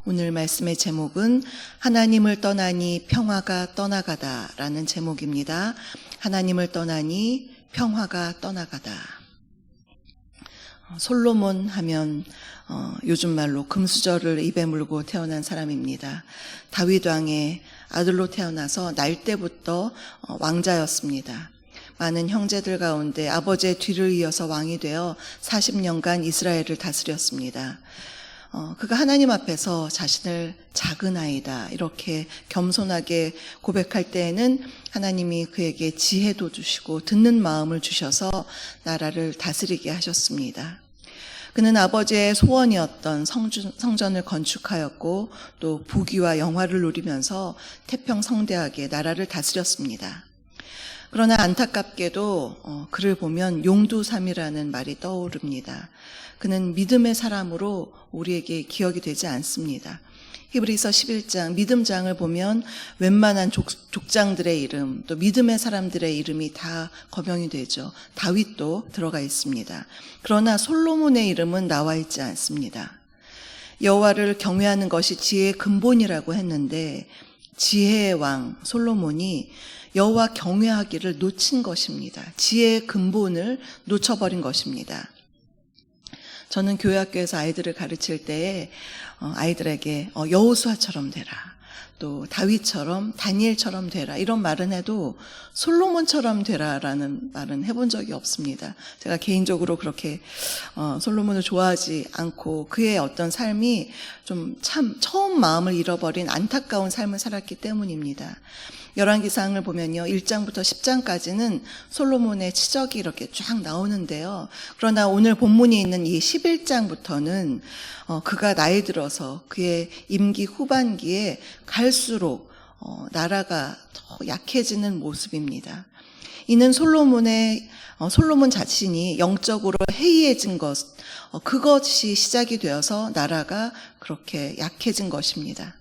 오늘 말씀의 제목은 하나님을 떠나니 평화가 떠나가다 라는 제목입니다. 하나님을 떠나니 평화가 떠나가다. 솔로몬 하면 요즘 말로 금수저를 입에 물고 태어난 사람입니다. 다윗 왕의 아들로 태어나서 날 때부터 왕자였습니다. 많은 형제들 가운데 아버지의 뒤를 이어서 왕이 되어 40년간 이스라엘을 다스렸습니다. 그가 하나님 앞에서 자신을 작은 아이다 이렇게 겸손하게 고백할 때에는 하나님이 그에게 지혜도 주시고 듣는 마음을 주셔서 나라를 다스리게 하셨습니다. 그는 아버지의 소원이었던 성전을 건축하였고 또 부귀와 영화를 누리면서 태평성대하게 나라를 다스렸습니다. 그러나 안타깝게도 그를 보면 용두삼이라는 말이 떠오릅니다. 그는 믿음의 사람으로 우리에게 기억이 되지 않습니다. 히브리서 11장 믿음장을 보면 웬만한 족장들의 이름 또 믿음의 사람들의 이름이 다 거명이 되죠. 다윗도 들어가 있습니다. 그러나 솔로몬의 이름은 나와 있지 않습니다. 여호와를 경외하는 것이 지혜의 근본이라고 했는데 지혜의 왕 솔로몬이 여호와 경외하기를 놓친 것입니다. 지혜의 근본을 놓쳐버린 것입니다. 저는 교회학교에서 아이들을 가르칠 때에 아이들에게 여호수아처럼 되라, 또 다윗처럼 다니엘처럼 되라 이런 말은 해도 솔로몬처럼 되라라는 말은 해본 적이 없습니다. 제가 개인적으로 그렇게 솔로몬을 좋아하지 않고 그의 어떤 삶이 좀 참 처음 마음을 잃어버린 안타까운 삶을 살았기 때문입니다. 열왕기상을 보면요 1장부터 10장까지는 솔로몬의 치적이 이렇게 쫙 나오는데요. 그러나 오늘 본문이 있는 이 11장부터는 그가 나이 들어서 그의 임기 후반기에 갈수록 나라가 더 약해지는 모습입니다. 이는 솔로몬 자신이 영적으로 해이해진 것, 그것이 시작이 되어서 나라가 그렇게 약해진 것입니다.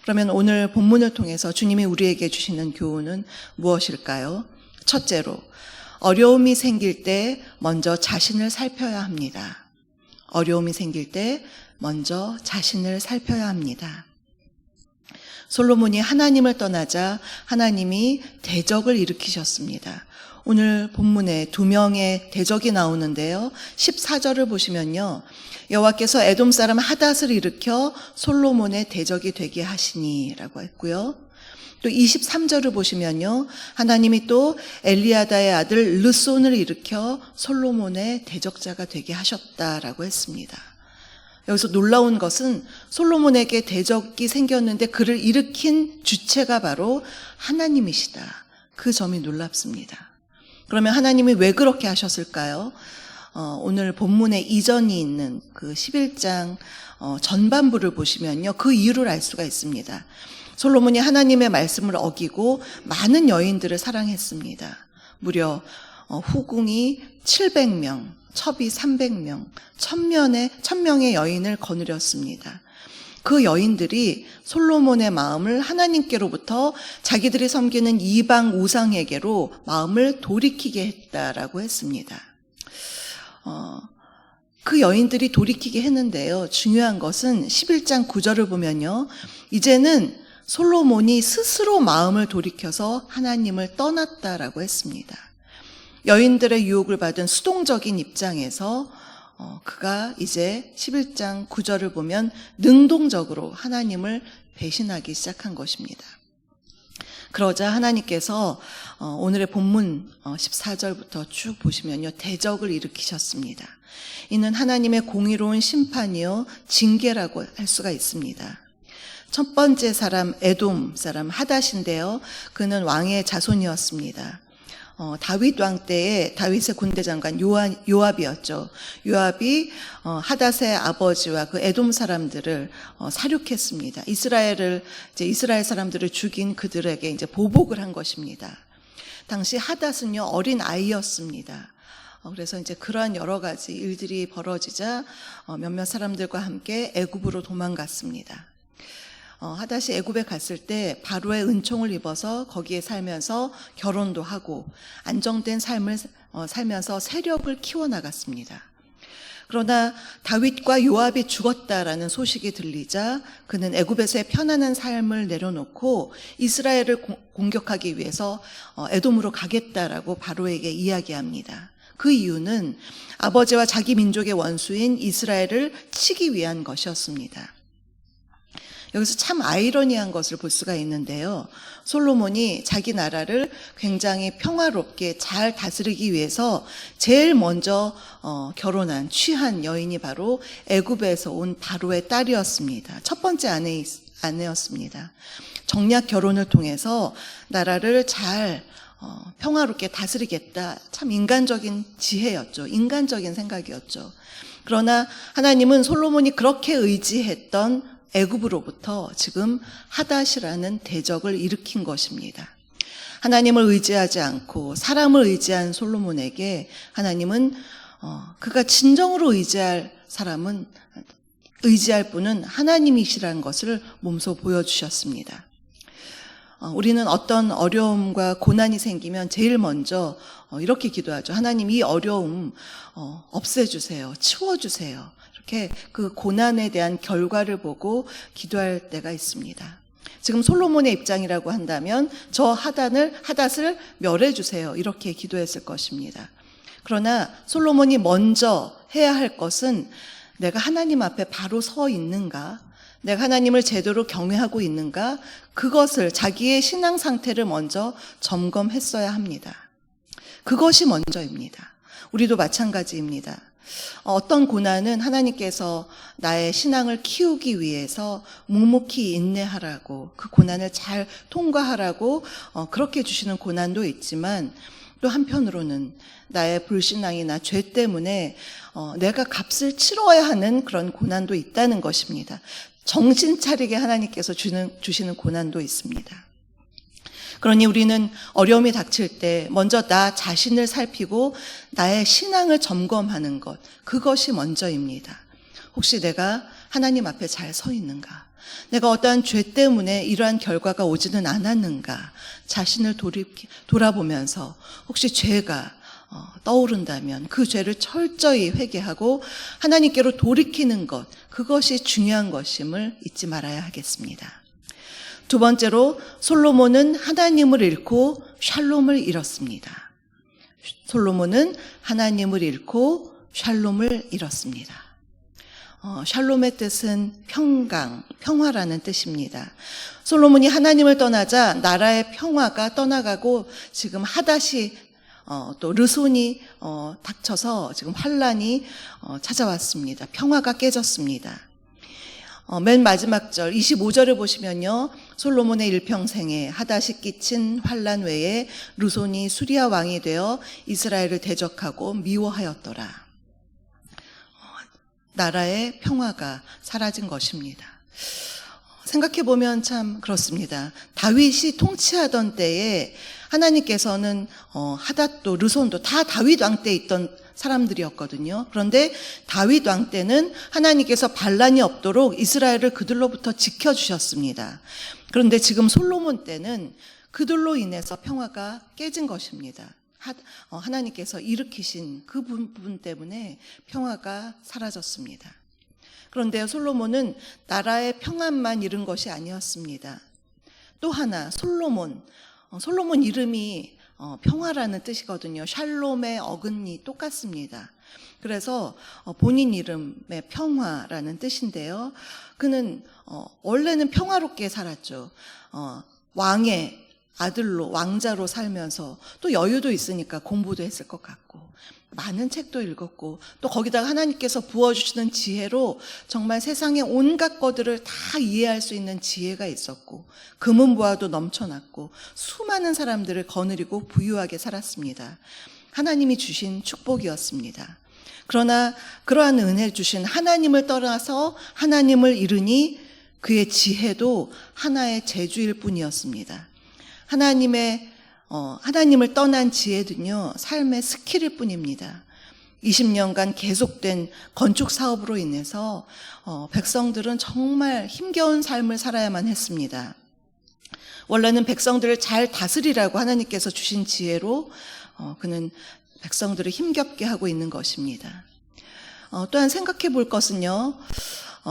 그러면 오늘 본문을 통해서 주님이 우리에게 주시는 교훈은 무엇일까요? 첫째로, 어려움이 생길 때 먼저 자신을 살펴야 합니다. 어려움이 생길 때 먼저 자신을 살펴야 합니다. 솔로몬이 하나님을 떠나자 하나님이 대적을 일으키셨습니다. 오늘 본문에 2명의 대적이 나오는데요. 14절을 보시면요. 여호와께서 에돔 사람 하닷을 일으켜 솔로몬의 대적이 되게 하시니 라고 했고요. 또 23절을 보시면요. 하나님이 또 엘리아다의 아들 르손을 일으켜 솔로몬의 대적자가 되게 하셨다라고 했습니다. 여기서 놀라운 것은 솔로몬에게 대적이 생겼는데 그를 일으킨 주체가 바로 하나님이시다. 그 점이 놀랍습니다. 그러면 하나님이 왜 그렇게 하셨을까요? 오늘 본문에 이전이 있는 그 11장 전반부를 보시면요. 그 이유를 알 수가 있습니다. 솔로몬이 하나님의 말씀을 어기고 많은 여인들을 사랑했습니다. 무려 후궁이 700명, 첩이 300명, 1000명의 여인을 거느렸습니다. 그 여인들이 솔로몬의 마음을 하나님께로부터 자기들이 섬기는 이방 우상에게로 마음을 돌이키게 했다라고 했습니다. 그 여인들이 돌이키게 했는데요. 중요한 것은 11장 9절을 보면요. 이제는 솔로몬이 스스로 마음을 돌이켜서 하나님을 떠났다라고 했습니다. 여인들의 유혹을 받은 수동적인 입장에서 그가 이제 11장 9절을 보면 능동적으로 하나님을 배신하기 시작한 것입니다. 그러자 하나님께서 오늘의 본문 14절부터 쭉 보시면요. 대적을 일으키셨습니다. 이는 하나님의 공의로운 심판이요 징계라고 할 수가 있습니다. 첫 번째 사람 에돔 사람 하닷인데요. 그는 왕의 자손이었습니다. 다윗 왕 때에 다윗의 군대 장관 요압이었죠. 요압이 하닷의 아버지와 그 에돔 사람들을 사륙했습니다. 이스라엘 사람들을 죽인 그들에게 이제 보복을 한 것입니다. 당시 하닷은요 어린 아이였습니다. 그래서 이제 그러한 여러 가지 일들이 벌어지자 몇몇 사람들과 함께 애굽으로 도망갔습니다. 하닷이 애굽에 갔을 때 바로의 은총을 입어서 거기에 살면서 결혼도 하고 안정된 삶을 살면서 세력을 키워나갔습니다. 그러나 다윗과 요압이 죽었다라는 소식이 들리자 그는 애굽에서의 편안한 삶을 내려놓고 이스라엘을 공격하기 위해서 에돔으로 가겠다라고 바로에게 이야기합니다. 그 이유는 아버지와 자기 민족의 원수인 이스라엘을 치기 위한 것이었습니다. 여기서 참 아이러니한 것을 볼 수가 있는데요. 솔로몬이 자기 나라를 굉장히 평화롭게 잘 다스리기 위해서 제일 먼저 결혼한 취한 여인이 바로 애굽에서 온 바로의 딸이었습니다. 첫 번째 아내였습니다. 정략 결혼을 통해서 나라를 잘 평화롭게 다스리겠다. 참 인간적인 지혜였죠. 인간적인 생각이었죠. 그러나 하나님은 솔로몬이 그렇게 의지했던 애굽으로부터 지금 하닷이라는 대적을 일으킨 것입니다. 하나님을 의지하지 않고 사람을 의지한 솔로몬에게 하나님은 그가 진정으로 의지할 분은 하나님이시라는 것을 몸소 보여주셨습니다. 우리는 어떤 어려움과 고난이 생기면 제일 먼저 이렇게 기도하죠. 하나님, 이 어려움 없애주세요. 치워주세요. 이렇게 그 고난에 대한 결과를 보고 기도할 때가 있습니다. 지금 솔로몬의 입장이라고 한다면 저 하닷을 멸해주세요. 이렇게 기도했을 것입니다. 그러나 솔로몬이 먼저 해야 할 것은 내가 하나님 앞에 바로 서 있는가? 내가 하나님을 제대로 경외하고 있는가? 그것을 자기의 신앙 상태를 먼저 점검했어야 합니다. 그것이 먼저입니다. 우리도 마찬가지입니다. 어떤 고난은 하나님께서 나의 신앙을 키우기 위해서 묵묵히 인내하라고 그 고난을 잘 통과하라고 그렇게 주시는 고난도 있지만 또 한편으로는 나의 불신앙이나 죄 때문에 내가 값을 치러야 하는 그런 고난도 있다는 것입니다. 정신 차리게 하나님께서 주시는 고난도 있습니다. 그러니 우리는 어려움이 닥칠 때 먼저 나 자신을 살피고 나의 신앙을 점검하는 것, 그것이 먼저입니다. 혹시 내가 하나님 앞에 잘 서 있는가? 내가 어떠한 죄 때문에 이러한 결과가 오지는 않았는가? 자신을 돌아보면서 혹시 죄가 떠오른다면 그 죄를 철저히 회개하고 하나님께로 돌이키는 것, 그것이 중요한 것임을 잊지 말아야 하겠습니다. 두 번째로 솔로몬은 하나님을 잃고 샬롬을 잃었습니다. 솔로몬은 하나님을 잃고 샬롬을 잃었습니다. 샬롬의 뜻은 평화라는 뜻입니다. 솔로몬이 하나님을 떠나자 나라의 평화가 떠나가고 지금 하닷이 또 르손이 닥쳐서 지금 환란이 찾아왔습니다. 평화가 깨졌습니다. 맨 마지막 절 25절을 보시면요. 솔로몬의 일평생에 하닷이 끼친 환란 외에 르손이 수리아 왕이 되어 이스라엘을 대적하고 미워하였더라. 나라의 평화가 사라진 것입니다. 생각해보면 참 그렇습니다. 다윗이 통치하던 때에 하나님께서는 하닷도 르손도 다 다윗 왕 때 있던 사람들이었거든요. 그런데 다윗 왕 때는 하나님께서 반란이 없도록 이스라엘을 그들로부터 지켜주셨습니다. 그런데 지금 솔로몬 때는 그들로 인해서 평화가 깨진 것입니다. 하나님께서 일으키신 그 부분 때문에 평화가 사라졌습니다. 그런데 솔로몬은 나라의 평안만 잃은 것이 아니었습니다. 또 하나 솔로몬 이름이 평화라는 뜻이거든요. 샬롬의 어근이 똑같습니다. 그래서 본인 이름의 평화라는 뜻인데요. 그는 원래는 평화롭게 살았죠. 왕의 아들로 왕자로 살면서 또 여유도 있으니까 공부도 했을 것 같고 많은 책도 읽었고 또 거기다가 하나님께서 부어주시는 지혜로 정말 세상의 온갖 것들을 다 이해할 수 있는 지혜가 있었고 금은보화도 넘쳐났고 수많은 사람들을 거느리고 부유하게 살았습니다. 하나님이 주신 축복이었습니다. 그러나 그러한 은혜를 주신 하나님을 떠나서 하나님을 잃으니 그의 지혜도 하나의 재주일 뿐이었습니다. 하나님을 떠난 지혜는요, 삶의 스킬일 뿐입니다. 20년간 계속된 건축 사업으로 인해서 백성들은 정말 힘겨운 삶을 살아야만 했습니다. 원래는 백성들을 잘 다스리라고 하나님께서 주신 지혜로 그는 백성들을 힘겹게 하고 있는 것입니다. 또한 생각해 볼 것은요,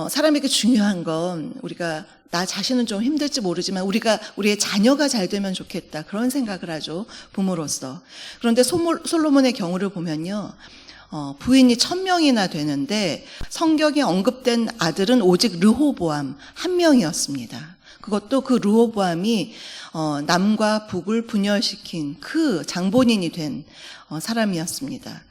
사람에게 중요한 건 우리가 나 자신은 좀 힘들지 모르지만 우리의 자녀가 잘 되면 좋겠다. 그런 생각을 하죠. 부모로서. 그런데 솔로몬의 경우를 보면요. 부인이 1000명이나 되는데 성경에 언급된 아들은 오직 르호보암 한 명이었습니다. 그것도 그 르호보암이 남과 북을 분열시킨 그 장본인이 된 사람이었습니다.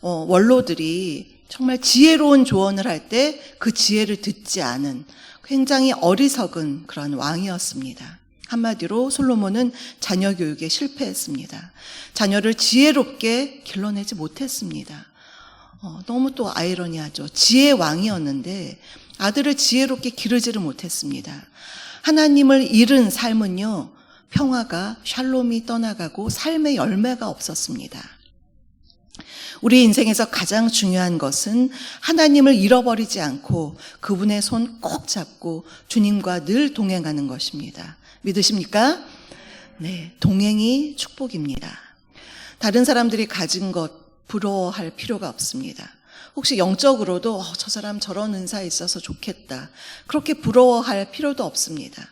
원로들이 정말 지혜로운 조언을 할 때 그 지혜를 듣지 않은 굉장히 어리석은 그런 왕이었습니다. 한마디로 솔로몬은 자녀 교육에 실패했습니다. 자녀를 지혜롭게 길러내지 못했습니다. 너무 또 아이러니하죠. 지혜의 왕이었는데 아들을 지혜롭게 기르지를 못했습니다. 하나님을 잃은 삶은요, 평화가 샬롬이 떠나가고 삶의 열매가 없었습니다. 우리 인생에서 가장 중요한 것은 하나님을 잃어버리지 않고 그분의 손 꼭 잡고 주님과 늘 동행하는 것입니다. 믿으십니까? 네, 동행이 축복입니다. 다른 사람들이 가진 것 부러워할 필요가 없습니다. 혹시 영적으로도 저 사람 저런 은사 있어서 좋겠다, 그렇게 부러워할 필요도 없습니다.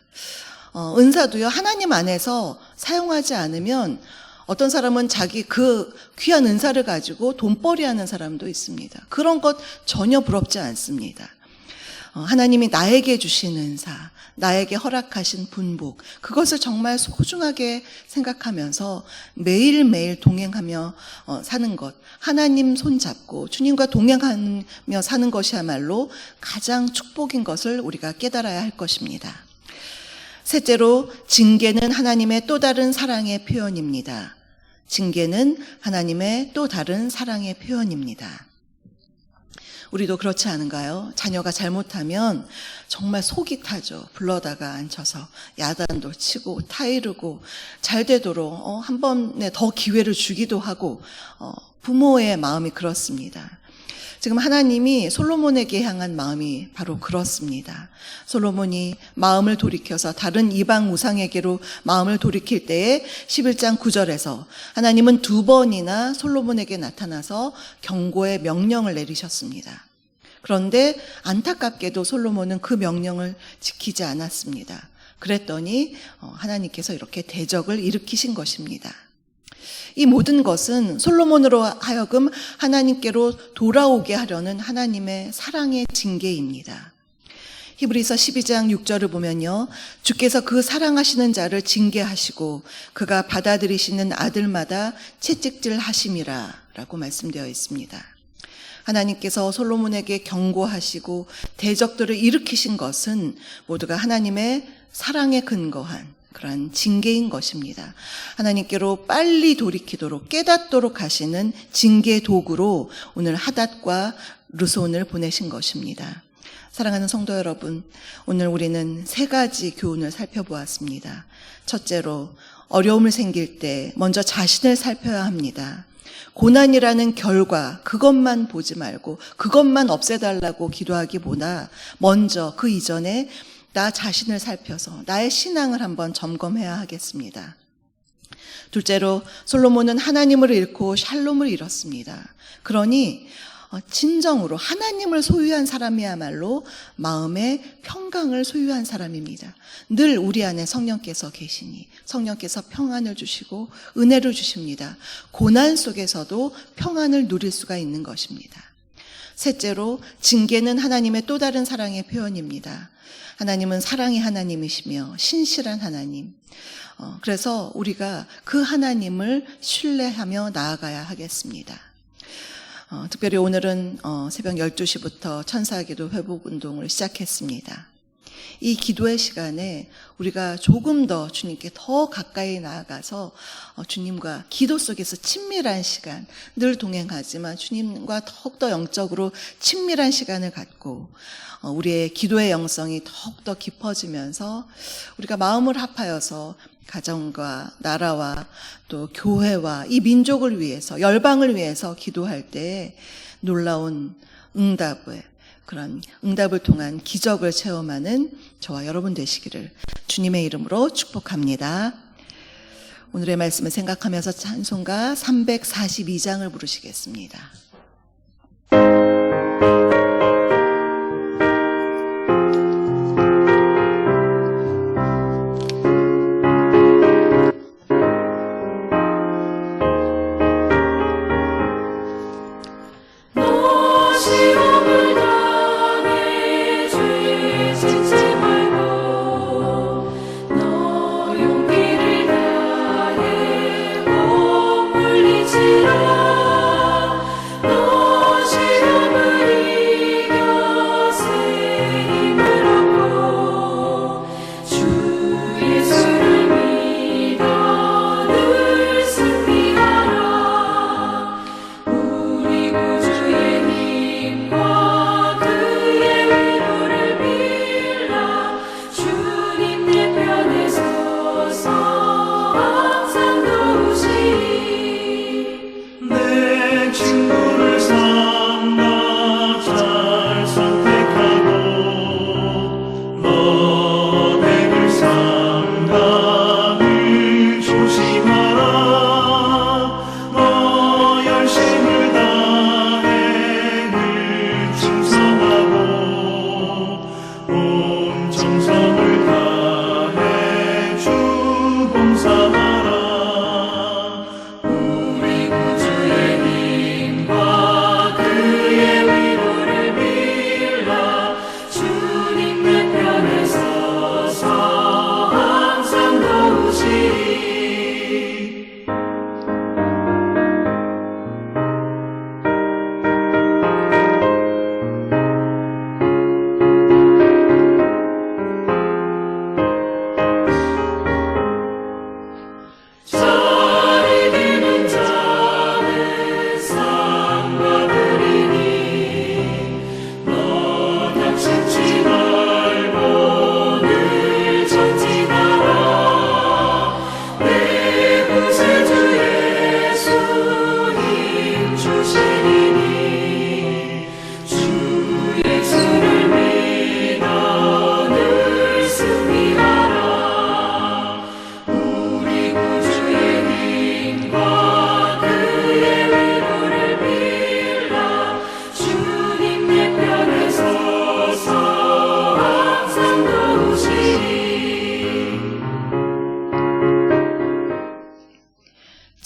은사도요, 하나님 안에서 사용하지 않으면 어떤 사람은 자기 그 귀한 은사를 가지고 돈벌이 하는 사람도 있습니다. 그런 것 전혀 부럽지 않습니다. 하나님이 나에게 주신 은사, 나에게 허락하신 분복, 그것을 정말 소중하게 생각하면서 매일매일 동행하며 사는 것, 하나님 손잡고 주님과 동행하며 사는 것이야말로 가장 축복인 것을 우리가 깨달아야 할 것입니다. 셋째로, 징계는 하나님의 또 다른 사랑의 표현입니다. 징계는 하나님의 또 다른 사랑의 표현입니다. 우리도 그렇지 않은가요? 자녀가 잘못하면 정말 속이 타죠. 불러다가 앉혀서 야단도 치고 타이르고 잘 되도록 한 번에 더 기회를 주기도 하고, 부모의 마음이 그렇습니다. 지금 하나님이 솔로몬에게 향한 마음이 바로 그렇습니다. 솔로몬이 마음을 돌이켜서 다른 이방 우상에게로 마음을 돌이킬 때에 11장 9절에서 하나님은 2번이나 솔로몬에게 나타나서 경고의 명령을 내리셨습니다. 그런데 안타깝게도 솔로몬은 그 명령을 지키지 않았습니다. 그랬더니 하나님께서 이렇게 대적을 일으키신 것입니다. 이 모든 것은 솔로몬으로 하여금 하나님께로 돌아오게 하려는 하나님의 사랑의 징계입니다. 히브리서 12장 6절을 보면요, 주께서 그 사랑하시는 자를 징계하시고 그가 받아들이시는 아들마다 채찍질 하심이라 라고 말씀되어 있습니다. 하나님께서 솔로몬에게 경고하시고 대적들을 일으키신 것은 모두가 하나님의 사랑에 근거한 그런 징계인 것입니다. 하나님께로 빨리 돌이키도록 깨닫도록 하시는 징계 도구로 오늘 하닷과 르손을 보내신 것입니다. 사랑하는 성도 여러분, 오늘 우리는 3가지 교훈을 살펴보았습니다. 첫째로, 어려움을 생길 때 먼저 자신을 살펴야 합니다. 고난이라는 결과, 그것만 보지 말고 그것만 없애달라고 기도하기보다 먼저 그 이전에 나 자신을 살펴서 나의 신앙을 한번 점검해야 하겠습니다. 둘째로, 솔로몬은 하나님을 잃고 샬롬을 잃었습니다. 그러니 진정으로 하나님을 소유한 사람이야말로 마음의 평강을 소유한 사람입니다. 늘 우리 안에 성령께서 계시니 성령께서 평안을 주시고 은혜를 주십니다. 고난 속에서도 평안을 누릴 수가 있는 것입니다. 셋째로, 징계는 하나님의 또 다른 사랑의 표현입니다. 하나님은 사랑의 하나님이시며 신실한 하나님. 그래서 우리가 그 하나님을 신뢰하며 나아가야 하겠습니다. 특별히 오늘은 새벽 12시부터 천사기도 회복운동을 시작했습니다. 이 기도의 시간에 우리가 조금 더 주님께 더 가까이 나아가서 주님과 기도 속에서 친밀한 시간, 늘 동행하지만 주님과 더욱더 영적으로 친밀한 시간을 갖고 우리의 기도의 영성이 더욱더 깊어지면서 우리가 마음을 합하여서 가정과 나라와 또 교회와 이 민족을 위해서, 열방을 위해서 기도할 때 놀라운 그런 응답을 통한 기적을 체험하는 저와 여러분 되시기를 주님의 이름으로 축복합니다. 오늘의 말씀을 생각하면서 찬송가 342장을 부르시겠습니다.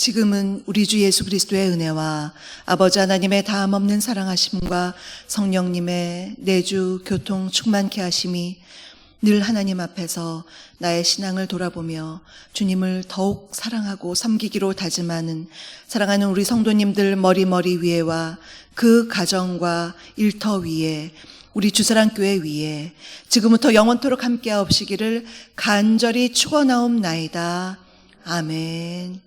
지금은 우리 주 예수 그리스도의 은혜와 아버지 하나님의 다함없는 사랑하심과 성령님의 내주 교통 충만케 하심이 늘 하나님 앞에서 나의 신앙을 돌아보며 주님을 더욱 사랑하고 섬기기로 다짐하는 사랑하는 우리 성도님들 머리 위에와 그 가정과 일터 위에 우리 주사랑교회 위에 지금부터 영원토록 함께하옵시기를 간절히 축원하옵나이다. 아멘.